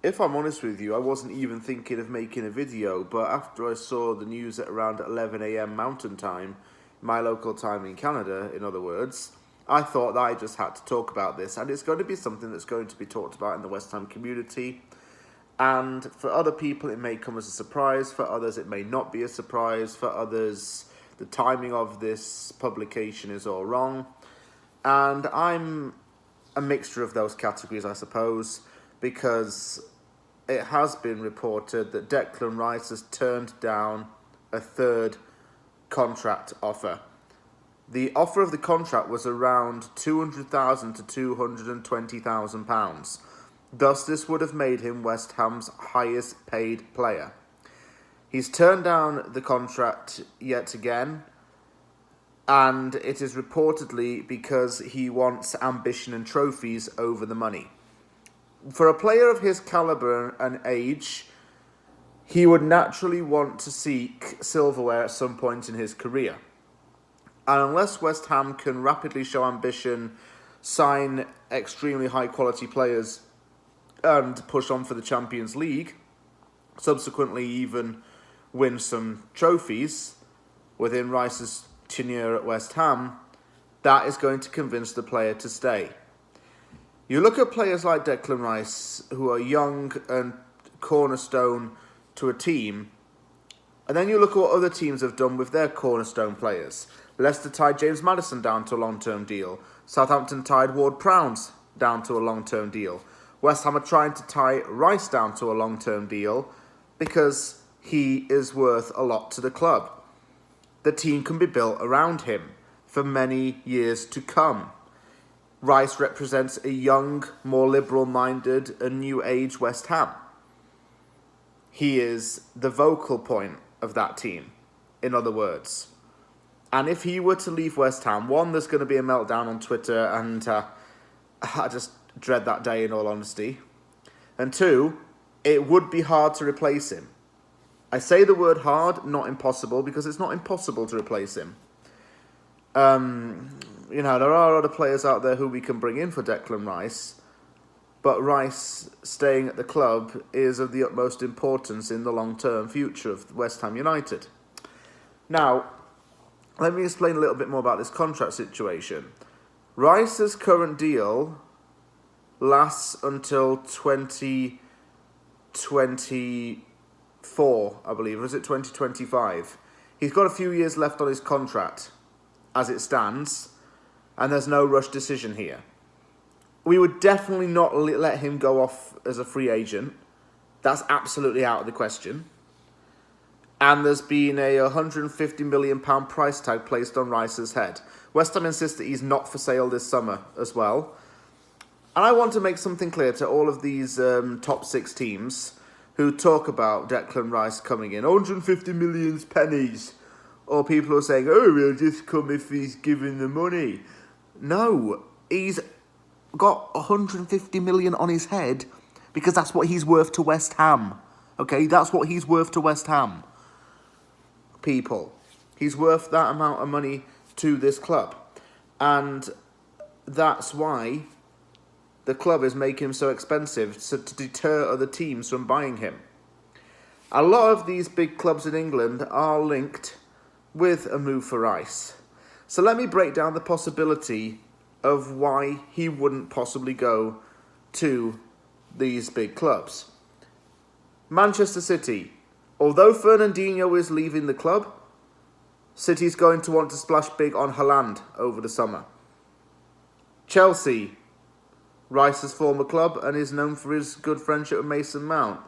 If I'm honest with you, I wasn't even thinking of making a video, but after I saw the news at around 11 a.m. Mountain Time, my local time in Canada, in other words, I thought that I just had to talk about this, and it's going to be something that's going to be talked about in the West Ham community. And for other people, it may come as a surprise. For others, it may not be a surprise. For others, the timing of this publication is all wrong. And I'm a mixture of those categories, I suppose, because it has been reported that Declan Rice has turned down a third contract offer. The offer of the contract was around £200,000 to £220,000. Thus, this would have made him West Ham's highest paid player. He's turned down the contract yet again, and it is reportedly because he wants ambition and trophies over the money. For a player of his calibre and age, he would naturally want to seek silverware at some point in his career. And unless West Ham can rapidly show ambition, sign extremely high-quality players, and push on for the Champions League, subsequently even win some trophies within Rice's tenure at West Ham, that is going to convince the player to stay. You look at players like Declan Rice, who are young and cornerstone to a team, and then you look at what other teams have done with their cornerstone players. Leicester tied James Maddison down to a long-term deal. Southampton tied Ward-Prowse down to a long-term deal. West Ham are trying to tie Rice down to a long-term deal because he is worth a lot to the club. The team can be built around him for many years to come. Rice represents a young, more liberal-minded and new-age West Ham. He is the vocal point of that team, in other words. And if he were to leave West Ham, one, there's going to be a meltdown on Twitter, and I just dread that day in all honesty. And two, it would be hard to replace him. I say the word hard, not impossible, because it's not impossible to replace him. There are other players out there who we can bring in for Declan Rice, but Rice staying at the club is of the utmost importance in the long-term future of West Ham United. Now, let me explain a little bit more about this contract situation. Rice's current deal lasts until 2024, I believe, or is it 2025? He's got a few years left on his contract as it stands, and there's no rush decision here. We would definitely not let him go off as a free agent. That's absolutely out of the question. And there's been a £150 million price tag placed on Rice's head. West Ham insists that he's not for sale this summer as well. And I want to make something clear to all of these top six teams who talk about Declan Rice coming in. 150 million pennies. Or people who are saying, oh, he'll just come if he's given the money. No, he's got 150 million on his head because that's what he's worth to West Ham. Okay, that's what he's worth to West Ham. People. He's worth that amount of money to this club. And that's why the club is making him so expensive to deter other teams from buying him. A lot of these big clubs in England are linked with a move for Rice. So let me break down the possibility of why he wouldn't possibly go to these big clubs. Manchester City. Although Fernandinho is leaving the club, City's going to want to splash big on Haaland over the summer. Chelsea. Rice's former club and is known for his good friendship with Mason Mount.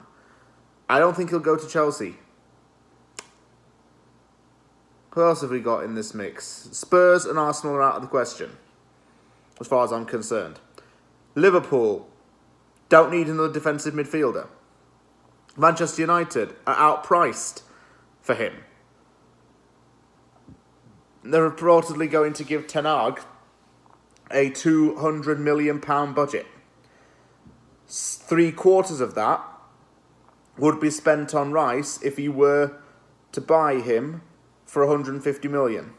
I don't think he'll go to Chelsea. Who else have we got in this mix? Spurs and Arsenal are out of the question, as far as I'm concerned. Liverpool don't need another defensive midfielder. Manchester United are outpriced for him. They're reportedly going to give Ten Hag a £200 million budget. 3/4 of that would be spent on Rice if he were to buy him for 150 million.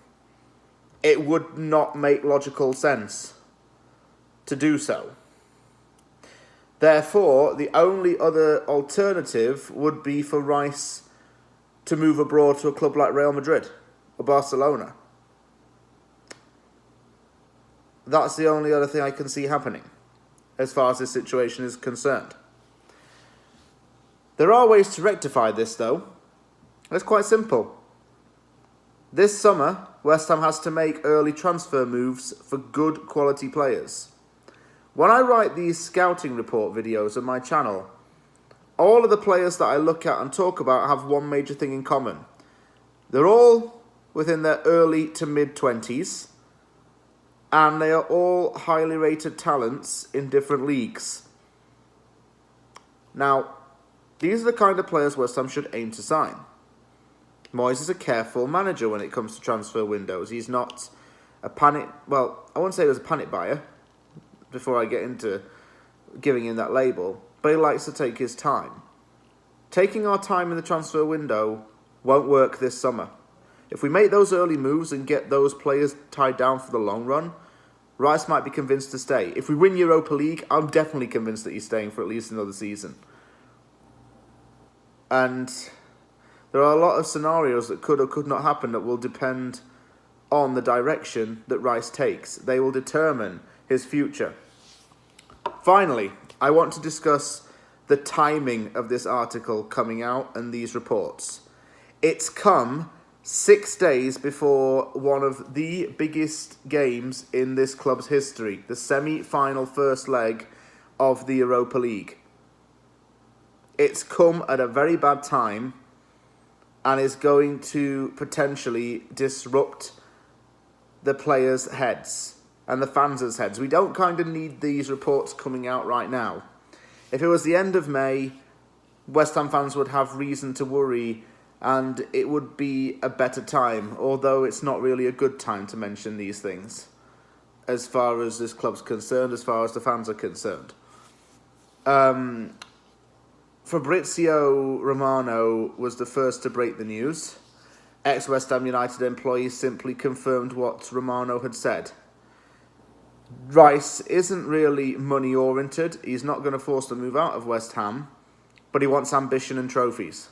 It would not make logical sense to do so. Therefore, the only other alternative would be for Rice to move abroad to a club like Real Madrid or Barcelona. That's the only other thing I can see happening as far as this situation is concerned. There are ways to rectify this, though. It's quite simple. This summer, West Ham has to make early transfer moves for good quality players. When I write these scouting report videos on my channel, all of the players that I look at and talk about have one major thing in common. They're all within their early to mid-20s, and they are all highly rated talents in different leagues. Now, these are the kind of players West Ham should aim to sign. Moyes is a careful manager when it comes to transfer windows. He's not a panic... Well, I wouldn't say he was a panic buyer before I get into giving him that label, but he likes to take his time. Taking our time in the transfer window won't work this summer. If we make those early moves and get those players tied down for the long run, Rice might be convinced to stay. If we win Europa League, I'm definitely convinced that he's staying for at least another season. And there are a lot of scenarios that could or could not happen that will depend on the direction that Rice takes. They will determine his future. Finally, I want to discuss the timing of this article coming out and these reports. It's come 6 days before one of the biggest games in this club's history, the semi-final first leg of the Europa League. It's come at a very bad time and is going to potentially disrupt the players' heads and the fans' heads. We don't kind of need these reports coming out right now. If it was the end of May, West Ham fans would have reason to worry and it would be a better time, although it's not really a good time to mention these things as far as this club's concerned, as far as the fans are concerned. Fabrizio Romano was the first to break the news. Ex-West Ham United employees simply confirmed what Romano had said. Rice isn't really money-oriented. He's not going to force the move out of West Ham, but he wants ambition and trophies.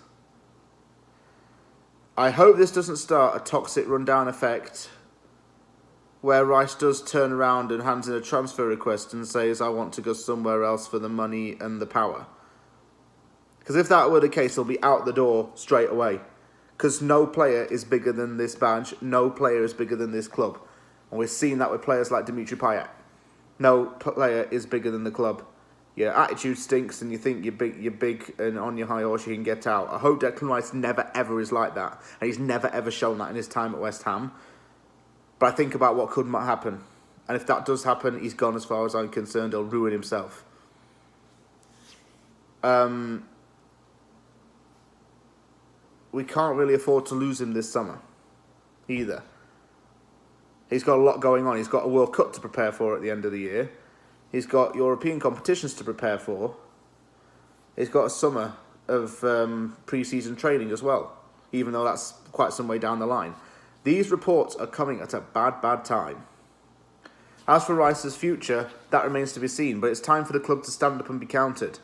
I hope this doesn't start a toxic rundown effect where Rice does turn around and hands in a transfer request and says, I want to go somewhere else for the money and the power. Because if that were the case, he'll be out the door straight away. Because no player is bigger than this badge. No player is bigger than this club. And we've seen that with players like Dimitri Payet. No player is bigger than the club. Your attitude stinks and you think you're big and on your high horse you can get out. I hope Declan Rice never ever is like that. And he's never ever shown that in his time at West Ham. But I think about what could happen. And if that does happen, he's gone as far as I'm concerned. He'll ruin himself. We can't really afford to lose him this summer either. He's got a lot going on. He's got a World Cup to prepare for at the end of the year. He's got European competitions to prepare for. He's got a summer of pre-season training as well, even though that's quite some way down the line. These reports are coming at a bad time. As for Rice's future, that remains to be seen, but it's time for the club to stand up and be counted.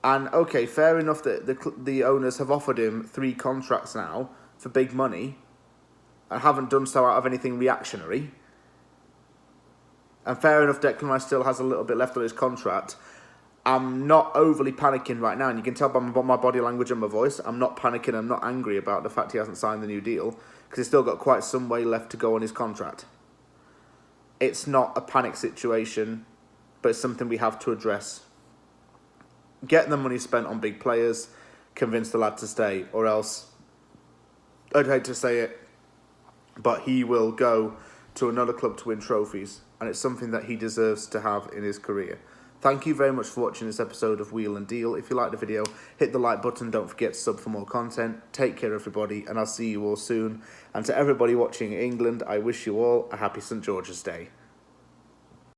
And, okay, fair enough that the owners have offered him 3 contracts now for big money and haven't done so out of anything reactionary. And fair enough, Declan Rice still has a little bit left on his contract. I'm not overly panicking right now, and you can tell by my body language and my voice, I'm not panicking, I'm not angry about the fact he hasn't signed the new deal, because he's still got quite some way left to go on his contract. It's not a panic situation, but it's something we have to address. Get the money spent on big players, convince the lad to stay, or else, I'd hate to say it, but he will go to another club to win trophies, and it's something that he deserves to have in his career. Thank you very much for watching this episode of Wheel and Deal. If you liked the video, hit the like button. Don't forget to sub for more content. Take care, everybody, and I'll see you all soon. And to everybody watching in England, I wish you all a happy St. George's Day.